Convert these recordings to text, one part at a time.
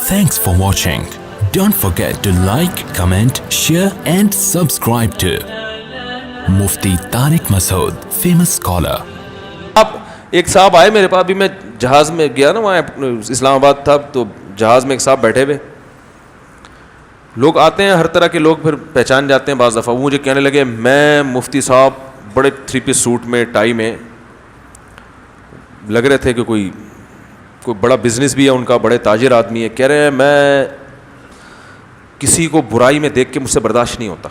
Thanks for watching. Don't forget to like, comment, share and subscribe to Mufti Tariq Masood, famous scholar. اب ایک صاحب آئے میرے پاس, بھی میں جہاز میں گیا نا, وہاں اسلام آباد تھا, تو جہاز میں ایک صاحب بیٹھے ہوئے, لوگ آتے ہیں ہر طرح کے لوگ, پھر پہچان جاتے ہیں بعض دفعہ. وہ مجھے کہنے لگے میں مفتی صاحب بڑے 3 پیس سوٹ میں ٹائی میں, لگ رہے تھے کہ کوئی بڑا بزنس بھی ہے ان کا, بڑے تاجر آدمی ہے. کہہ رہے ہیں میں کسی کو برائی میں دیکھ کے مجھ سے برداشت نہیں ہوتا,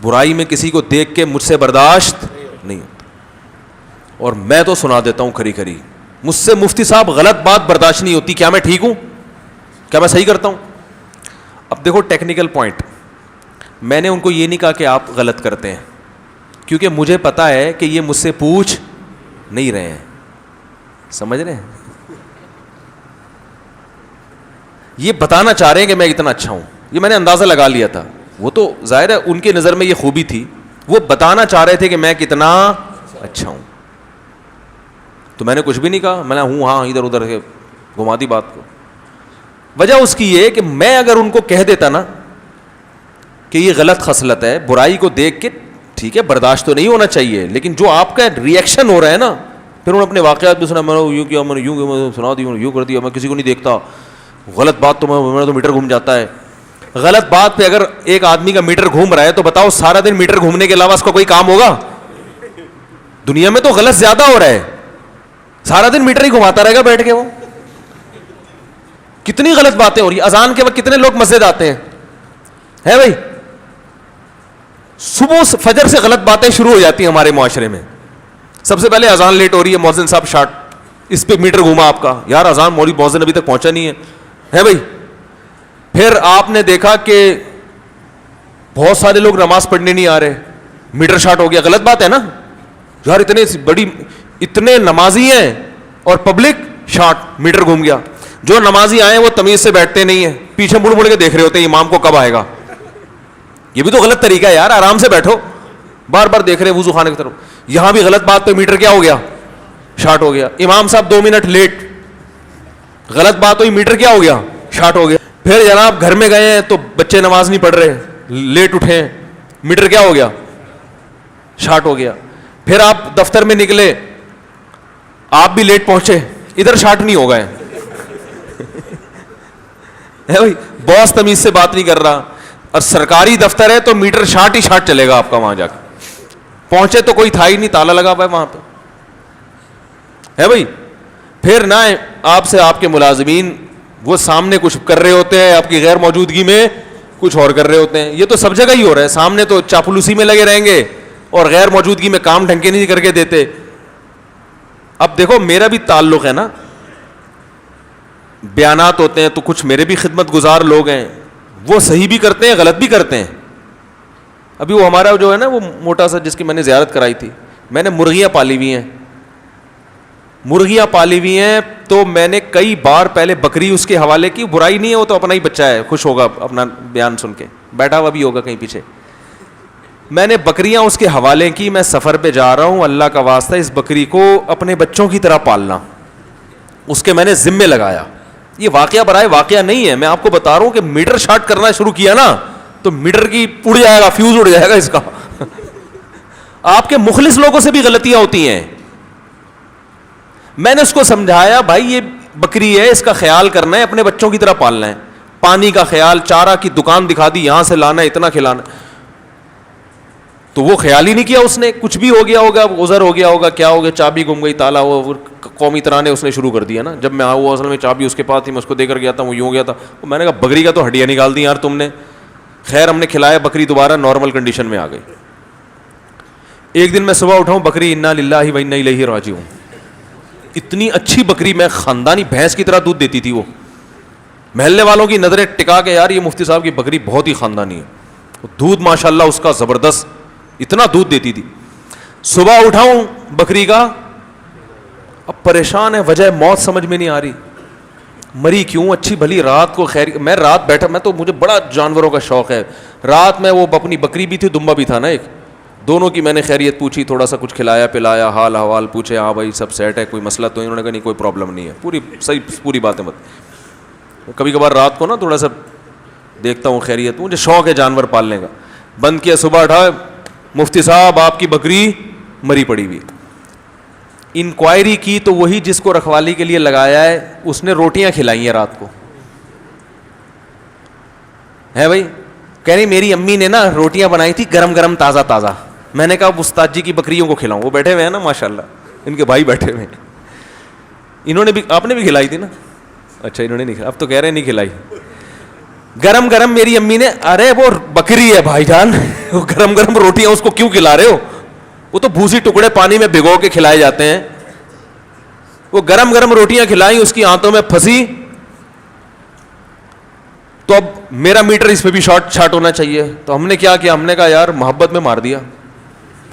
برائی میں کسی کو دیکھ کے مجھ سے برداشت نہیں ہوتا, اور میں تو سنا دیتا ہوں کھری کھری, مجھ سے مفتی صاحب غلط بات برداشت نہیں ہوتی. کیا میں ٹھیک ہوں؟ کیا میں صحیح کرتا ہوں؟ اب دیکھو ٹیکنیکل پوائنٹ, میں نے ان کو یہ نہیں کہا کہ آپ غلط کرتے ہیں, کیونکہ مجھے پتا ہے کہ یہ مجھ سے پوچھ نہیں رہے ہیں. سمجھ رہے ہیں؟ یہ بتانا چاہ رہے ہیں کہ میں اتنا اچھا ہوں, یہ میں نے اندازہ لگا لیا تھا. وہ تو ظاہر ہے ان کی نظر میں یہ خوبی تھی, وہ بتانا چاہ رہے تھے کہ میں کتنا اچھا ہوں. تو میں نے کچھ بھی نہیں کہا, میں نے ہوں ہاں ادھر ادھر کے گھما دی بات کو. وجہ اس کی یہ کہ میں اگر ان کو کہہ دیتا نا کہ یہ غلط خصلت ہے, برائی کو دیکھ کے ٹھیک ہے برداشت تو نہیں ہونا چاہیے, لیکن جو آپ کا ریئیکشن ہو رہا ہے نا, پھر انہوں نے اپنے واقعات بھی سنا, میں نے یوں کیا, میں نے یوں سنا دی, یوں کر دیا, میں کسی کو نہیں دیکھتا, غلط بات تو میں تو میٹر گھوم جاتا ہے. غلط بات پہ اگر ایک آدمی کا میٹر گھوم رہا ہے تو بتاؤ سارا دن میٹر گھومنے کے علاوہ اس کا کوئی کام ہوگا؟ دنیا میں تو غلط زیادہ ہو رہا ہے, سارا دن میٹر ہی گھماتا رہے گا بیٹھ کے. وہ کتنی غلط باتیں ہو رہی ہیں. اذان کے وقت کتنے لوگ مسجد آتے ہیں, ہے بھائی؟ صبح فجر سے غلط باتیں شروع ہو جاتی ہیں ہمارے معاشرے میں. سب سے پہلے اذان لیٹ ہو رہی ہے, مؤذن صاحب شارٹ, اس پہ میٹر گھوما آپ کا, یار اذان مولوی مؤذن ابھی تک پہنچا نہیں ہے بھائی. پھر آپ نے دیکھا کہ بہت سارے لوگ نماز پڑھنے نہیں آ رہے, میٹر شارٹ ہو گیا. غلط بات ہے نا یار, اتنے نمازی ہیں اور پبلک شارٹ, میٹر گھوم گیا. جو نمازی آئے وہ تمیز سے بیٹھتے نہیں ہیں, پیچھے مڑ مڑ کے دیکھ رہے ہوتے ہیں امام کو کب آئے گا. یہ بھی تو غلط طریقہ ہے یار, آرام سے بیٹھو, بار بار دیکھ رہے وضو خانے کی طرف. یہاں بھی غلط بات پہ میٹر کیا ہو گیا, شارٹ ہو گیا. امام صاحب 2 منٹ لیٹ, غلط بات ہوئی, میٹر کیا ہو گیا, شارٹ ہو گیا. پھر جناب گھر میں گئے ہیں تو بچے نماز نہیں پڑھ رہے, لیٹ اٹھے ہیں, میٹر کیا ہو گیا, شارٹ ہو گیا. پھر آپ دفتر میں نکلے, آپ بھی لیٹ پہنچے, ادھر شارٹ نہیں ہو گئے ہے بھائی. باس تمیز سے بات نہیں کر رہا, اور سرکاری دفتر ہے تو میٹر شارٹ ہی شارٹ چلے گا آپ کا. وہاں جا کے پہنچے تو کوئی تھا ہی نہیں, تالا لگا ہوا ہے وہاں پہ, ہے بھائی. پھر نہ آپ سے آپ کے ملازمین وہ سامنے کچھ کر رہے ہوتے ہیں, آپ کی غیر موجودگی میں کچھ اور کر رہے ہوتے ہیں. یہ تو سب جگہ ہی ہو رہا ہے, سامنے تو چاپلوسی میں لگے رہیں گے اور غیر موجودگی میں کام ڈھنگ کے نہیں کر کے دیتے. اب دیکھو میرا بھی تعلق ہے نا, بیانات ہوتے ہیں تو کچھ میرے بھی خدمت گزار لوگ ہیں, وہ صحیح بھی کرتے ہیں غلط بھی کرتے ہیں. ابھی وہ ہمارا جو ہے نا وہ موٹا سا جس کی میں نے زیارت کرائی تھی, میں نے مرغیاں پالی ہوئی ہیں, تو میں نے کئی بار پہلے بکری اس کے حوالے کی, برائی نہیں ہے, وہ تو اپنا ہی بچہ ہے, خوش ہوگا اپنا بیان سن کے, بیٹھا ہوا بھی ہوگا کہیں پیچھے. میں نے بکریاں اس کے حوالے کی, میں سفر پہ جا رہا ہوں, اللہ کا واسطہ اس بکری کو اپنے بچوں کی طرح پالنا, اس کے میں نے ذمے لگایا. یہ واقعہ برائے واقعہ نہیں ہے, میں آپ کو بتا رہا ہوں کہ میٹر شارٹ کرنا شروع کیا نا تو میٹر کی اڑ جائے گا, فیوز اڑ جائے گا اس کا. آپ کے مخلص لوگوں سے بھی غلطیاں ہوتی ہیں. میں نے اس کو سمجھایا بھائی یہ بکری ہے, اس کا خیال کرنا ہے, اپنے بچوں کی طرح پالنا ہے, پانی کا خیال, چارہ کی دکان دکھا دی, یہاں سے لانا ہے, اتنا کھلانا. تو وہ خیال ہی نہیں کیا اس نے, کچھ بھی ہو گیا ہوگا, گزر ہو گیا ہوگا, کیا ہو گیا, چابی گم گئی, تالا ہوا, قومی ترانے اس نے شروع کر دیا نا. جب میں وہ اصل میں چابی اس کے پاس تھی, میں اس کو دے کر گیا تھا, وہ یوں گیا تھا. میں نے کہا بکری کا تو ہڈیاں نکال دی یار تم نے. خیر ہم نے کھلایا, بکری دوبارہ نارمل کنڈیشن میں آ گئی. ایک دن میں صبح اٹھا ہوں, بکری انا للہ و انا الیہ راجعون, اتنی اچھی بکری, میں خاندانی بھینس کی طرح دودھ دیتی تھی. وہ محلے والوں کی نظریں ٹکا کے, یار یہ مفتی صاحب کی بکری بہت ہی خاندانی ہے, دودھ ماشاءاللہ اس کا زبردست, اتنا دودھ دیتی تھی. صبح اٹھاؤں بکری کا, اب پریشان ہے, وجہ موت سمجھ میں نہیں آ رہی, مری کیوں, اچھی بھلی رات کو. خیر میں رات بیٹھا, میں تو مجھے بڑا جانوروں کا شوق ہے, رات میں وہ اپنی بکری بھی تھی, دمبا بھی تھا نا ایک, دونوں کی میں نے خیریت پوچھی, تھوڑا سا کچھ کھلایا پلایا, حال احوال پوچھے, ہاں بھائی سب سیٹ ہے, کوئی مسئلہ تو انہوں نے کہا نہیں کوئی پرابلم نہیں ہے, پوری صحیح پوری باتیں بت. کبھی کبھار رات کو نا تھوڑا سا دیکھتا ہوں خیریت, مجھے شوق ہے جانور پالنے کا. بند کیا, صبح اٹھا, مفتی صاحب آپ کی بکری مری پڑی ہوئی. انکوائری کی تو وہی جس کو رکھوالی کے لیے لگایا ہے اس نے روٹیاں کھلائی ہیں رات کو, ہے بھائی. کہہ رہی میری امی نے نا روٹیاں بنائی تھی گرم گرم تازہ تازہ. میں نے کہا استاد جی کی بکریوں کو کھلاؤں, وہ بیٹھے ہوئے ہیں نا ماشاءاللہ, ان کے بھائی بیٹھے ہوئے ہیں, انہوں نے بھی, آپ نے بھی کھلائی تھی نا, اچھا انہوں نے نہیں, اب تو کہہ رہے نہیں کھلائی. گرم گرم میری امی نے, ارے وہ بکری ہے بھائی جان, وہ گرم گرم روٹیاں اس کو کیوں کھلا رہے ہو, وہ تو بھوسی ٹکڑے پانی میں بھگو کے کھلائے جاتے ہیں. وہ گرم گرم روٹیاں کھلائیں, اس کی آنتوں میں پھنسی, تو اب میرا میٹر اس پہ بھی شارٹ ہونا چاہیے. تو ہم نے کیا کیا, ہم نے کہا یار محبت میں مار دیا.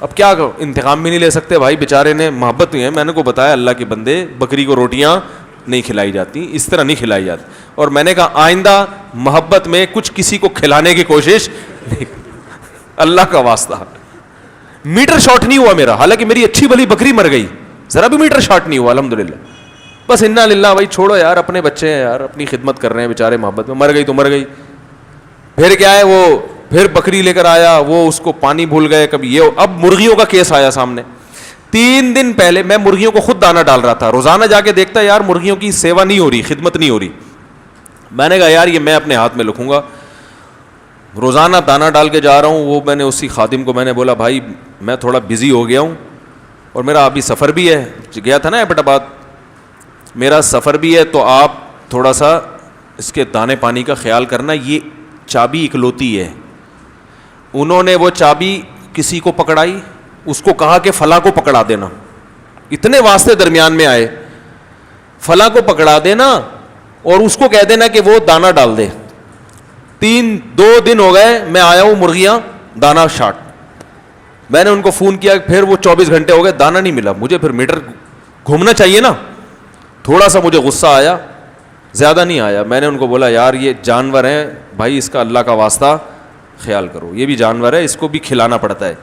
اب کیا کرو, انتقام بھی نہیں لے سکتے بھائی, بیچارے نے محبت ہوئی ہے. میں نے کو بتایا اللہ کے بندے بکری کو روٹیاں نہیں کھلائی جاتی, اس طرح نہیں کھلائی جاتی. اور میں نے کہا آئندہ محبت میں کچھ کسی کو کھلانے کی کوشش نہیں, اللہ کا واسطہ. میٹر شارٹ نہیں ہوا میرا, حالانکہ میری اچھی بھلی بکری مر گئی, ذرا بھی میٹر شارٹ نہیں ہوا الحمدللہ. بس انا للہ, بھائی چھوڑو یار, اپنے بچے ہیں یار, اپنی خدمت کر رہے ہیں بیچارے, محبت میں مر گئی تو مر گئی. پھر کیا ہے, وہ پھر بکری لے کر آیا, وہ اس کو پانی بھول گئے کبھی یہ. اب مرغیوں کا کیس آیا سامنے. 3 دن پہلے میں مرغیوں کو خود دانہ ڈال رہا تھا, روزانہ جا کے دیکھتا یار مرغیوں کی سیوا نہیں ہو رہی, خدمت نہیں ہو رہی. میں نے کہا یار یہ میں اپنے ہاتھ میں لکھوں گا, روزانہ دانہ ڈال کے جا رہا ہوں. وہ میں نے اسی خادم کو میں نے بولا بھائی میں تھوڑا بزی ہو گیا ہوں, اور میرا ابھی سفر بھی ہے, گیا تھا نا ایبٹ آباد, میرا سفر بھی ہے, تو آپ تھوڑا سا اس کے دانے پانی کا خیال کرنا. یہ چابی اکلوتی ہے. انہوں نے وہ چابی کسی کو پکڑائی, اس کو کہا کہ فلاں کو پکڑا دینا. اتنے واسطے درمیان میں آئے, فلاں کو پکڑا دینا اور اس کو کہہ دینا کہ وہ دانہ ڈال دے. 2 دن ہو گئے, میں آیا ہوں مرغیاں دانہ شاٹ. میں نے ان کو فون کیا, پھر وہ 24 گھنٹے ہو گئے, دانہ نہیں ملا. مجھے پھر میٹر گھومنا چاہیے نا, تھوڑا سا مجھے غصہ آیا, زیادہ نہیں آیا. میں نے ان کو بولا یار یہ جانور ہیں بھائی, اس کا اللہ کا واسطہ خیال کرو, یہ بھی جانور ہے, اس کو بھی کھلانا پڑتا ہے.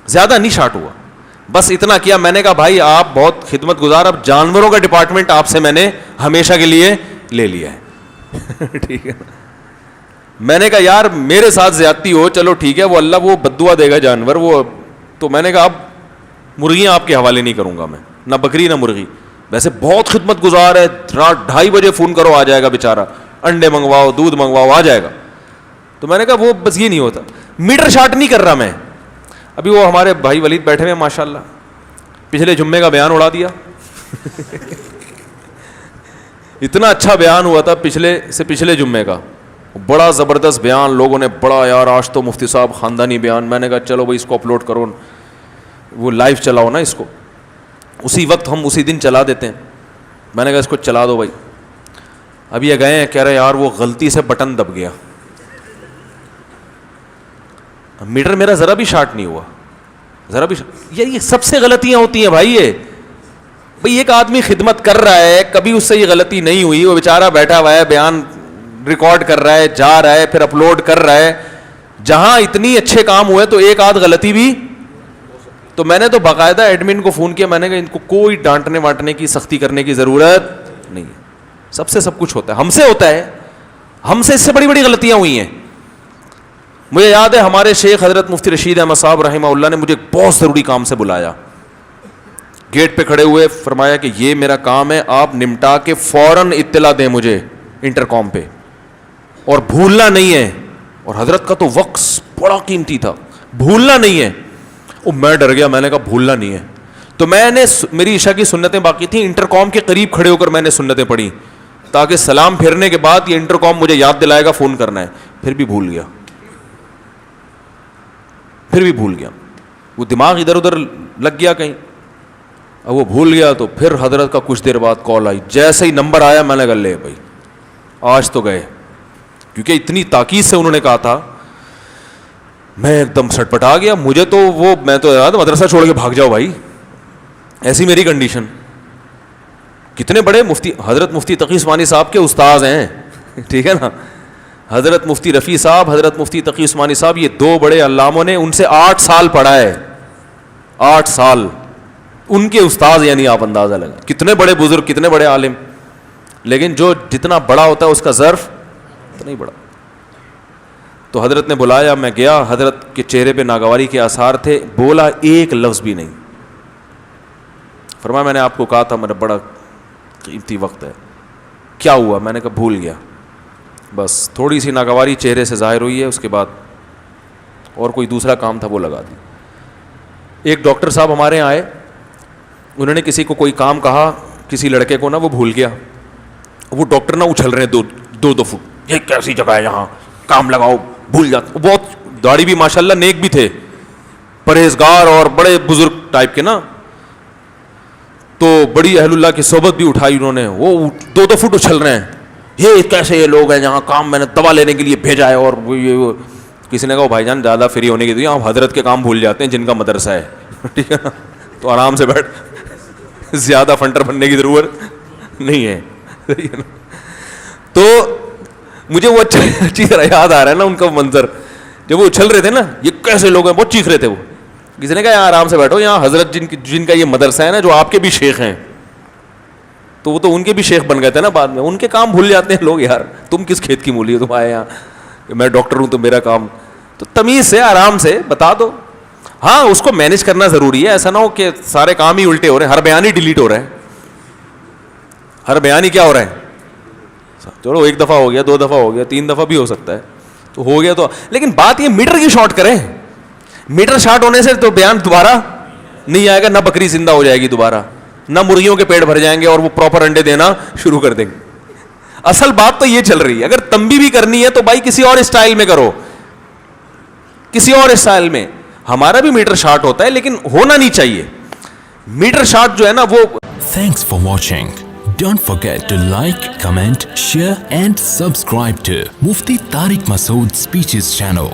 زیادہ نہیں شارٹ ہوا, بس اتنا کیا. میں نے کہا بھائی آپ بہت خدمت گزار, اب جانوروں کا ڈپارٹمنٹ آپ سے میں نے ہمیشہ کے لیے لے لیا ہے. ٹھیک ہے, میں نے کہا یار میرے ساتھ زیادتی ہو, چلو ٹھیک ہے, وہ اللہ وہ بددعا دے گا جانور وہ. تو میں نے کہا اب مرغیاں آپ کے حوالے نہیں کروں گا میں, نہ بکری نہ مرغی. ویسے بہت خدمت گزار ہے, رات 2:30 بجے فون کرو آ جائے گا بیچارہ, انڈے منگواؤ دودھ منگواؤ آ جائے گا. تو میں نے کہا وہ بس یہ نہیں ہوتا, میٹر شارٹ نہیں کر رہا میں. ابھی وہ ہمارے بھائی ولید بیٹھے ہوئے ماشاء اللہ, پچھلے جمعے کا بیان اڑا دیا. اتنا اچھا بیان ہوا تھا پچھلے جمعے کا, بڑا زبردست بیان, لوگوں نے بڑا یار آج تو مفتی صاحب خاندانی بیان. میں نے کہا چلو بھائی اس کو اپلوڈ کرو, وہ لائیو چلاؤ نا اس کو, اسی وقت ہم اسی دن چلا دیتے ہیں. میں نے کہا اس کو چلا دو بھائی. اب یہ گئے ہیں, کہہ رہے یار وہ غلطی سے بٹن دب گیا, میٹر میرا ذرا بھی شارٹ نہیں ہوا, ذرا بھی. یہ سب سے غلطیاں ہوتی ہیں بھائی. یہ بھائی ایک آدمی خدمت کر رہا ہے, کبھی اس سے یہ غلطی نہیں ہوئی, وہ بیچارہ بیٹھا ہوا ہے, بیان ریکارڈ کر رہا ہے, جا رہا ہے, پھر اپلوڈ کر رہا ہے. جہاں اتنی اچھے کام ہوئے تو ایک آدھ غلطی بھی. تو میں نے تو باقاعدہ ایڈمن کو فون کیا, میں نے کہا ان کو کوئی ڈانٹنے وانٹنے کی سختی کرنے کی ضرورت نہیں ہے, سب سے سب کچھ ہوتا ہے, ہم سے ہوتا ہے, ہم سے اس سے بڑی بڑی غلطیاں ہوئی ہیں. مجھے یاد ہے ہمارے شیخ حضرت مفتی رشید احمد صاحب رحمہ اللہ نے مجھے بہت ضروری کام سے بلایا, گیٹ پہ کھڑے ہوئے, فرمایا کہ یہ میرا کام ہے, آپ نمٹا کے فوراً اطلاع دیں مجھے انٹرکام پہ, اور بھولنا نہیں ہے. اور حضرت کا تو وقت بڑا قیمتی تھا, بھولنا نہیں ہے. میں ڈر گیا, میں نے کہا بھولنا نہیں ہے. تو میں نے, میری عشاء کی سنتیں باقی تھیں, انٹرکام کے قریب کھڑے ہو کر میں نے سنتیں پڑھی, تاکہ سلام پھیرنے کے بعد یہ انٹرکام مجھے یاد دلائے گا فون کرنا ہے. پھر بھی بھول گیا, وہ دماغ ادھر ادھر لگ گیا کہیں. اب وہ بھول گیا تو پھر حضرت کا کچھ دیر بعد کال آئی, جیسے ہی نمبر آیا میں نے کہا لے بھائی آج تو گئے, کیونکہ اتنی تاکید سے انہوں نے کہا تھا. میں ایک دم سٹ پٹا گیا. مجھے تو میں تو یاد مدرسہ چھوڑ کے بھاگ جاؤ بھائی, ایسی میری کنڈیشن. کتنے بڑے مفتی, حضرت مفتی تقی عثمانی صاحب کے استاذ ہیں, ٹھیک ہے نا, حضرت مفتی رفیع صاحب, حضرت مفتی تقی عثمانی صاحب, یہ دو بڑے علاموں نے ان سے 8 سال پڑھا ہے, 8 سال ان کے استاذ, یعنی آپ اندازہ لگا کتنے بڑے بزرگ, کتنے بڑے عالم, لیکن جو جتنا بڑا ہوتا ہے اس کا ظرف اتنا ہی بڑا. تو حضرت نے بلایا, میں گیا, حضرت کے چہرے پہ ناگواری کے آثار تھے, بولا ایک لفظ بھی نہیں. فرمایا میں نے آپ کو کہا تھا میرا بڑا قیمتی وقت ہے. کیا ہوا؟ میں نے کہا بھول گیا. بس تھوڑی سی ناگواری چہرے سے ظاہر ہوئی ہے, اس کے بعد اور کوئی دوسرا کام تھا وہ لگا دی. ایک ڈاکٹر صاحب ہمارے یہاں آئے, انہوں نے کسی کو کوئی کام کہا, کسی لڑکے کو نا, وہ بھول گیا. وہ ڈاکٹر نا اچھل رہے ہیں 2 فٹ, یہ کیسی جگہ ہے یہاں, کام لگاؤ, بھول جاتا. بہت داڑھی بھی ماشاءاللہ نیک بھی تھے, پرہیزگار اور بڑے بزرگ ٹائپ کے نا, تو بڑی اہل اللہ کی صحبت بھی اٹھائی انہوں نے. وہ 2 فٹ اچھل رہے ہیں, یہ کیسے یہ لوگ ہیں جہاں کام میں نے دوا لینے کے لیے بھیجا ہے. اور یہ کسی نے کہا بھائی جان زیادہ فری ہونے کی آپ حضرت کے کام بھول جاتے ہیں جن کا مدرسہ ہے, ٹھیک ہے نا, تو آرام سے بیٹھ, زیادہ فنٹر بننے کی ضرورت نہیں ہے. تو مجھے وہ اچھی طرح یاد آ رہا ہے نا ان کا منظر, جب وہ اچھل رہے تھے نا, یہ کیسے لوگ ہیں, بہت چیخ رہے تھے وہ. کسی نے کہا یہاں آرام سے بیٹھو, یہاں حضرت جن کا یہ مدرسہ ہے نا, جو آپ کے بھی شیخ ہیں, تو وہ تو ان کے بھی شیخ بن گئے تھے نا بعد میں, ان کے کام بھول جاتے ہیں لوگ. یار تم کس کھیت کی مولی ہو, تم آئے یہاں, میں ڈاکٹر ہوں تو میرا کام. تو تمیز سے آرام سے بتا دو. ہاں اس کو مینیج کرنا ضروری ہے, ایسا نہ ہو کہ سارے کام ہی الٹے ہو رہے ہیں, ہر بیان ہی ڈیلیٹ ہو رہا ہے, ہر بیان ہی کیا ہو رہا ہے. چلو 1 دفعہ ہو گیا, 2 دفعہ ہو گیا, 3 دفعہ بھی ہو سکتا ہے, تو ہو گیا تو. لیکن بات یہ میٹر کی شارٹ کریں, میٹر شارٹ ہونے سے تو بیان دوبارہ نہیں آئے گا, نہ بکری زندہ ہو جائے گی دوبارہ, نہ مرغیوں کے پیٹ بھر جائیں گے اور وہ پراپر انڈے دینا شروع کر دیں گے. اصل بات تو یہ چل رہی ہے. اگر تنبیہ بھی کرنی ہے تو بھائی کسی اور اسٹائل میں کرو, کسی اور اسٹائل میں. ہمارا بھی میٹر شارٹ ہوتا ہے لیکن ہونا نہیں چاہیے. میٹر شارٹ جو ہے نا وہ. Thanks for watching. Don't forget to like, comment, share and subscribe to Mufti Tariq Masood Speeches channel.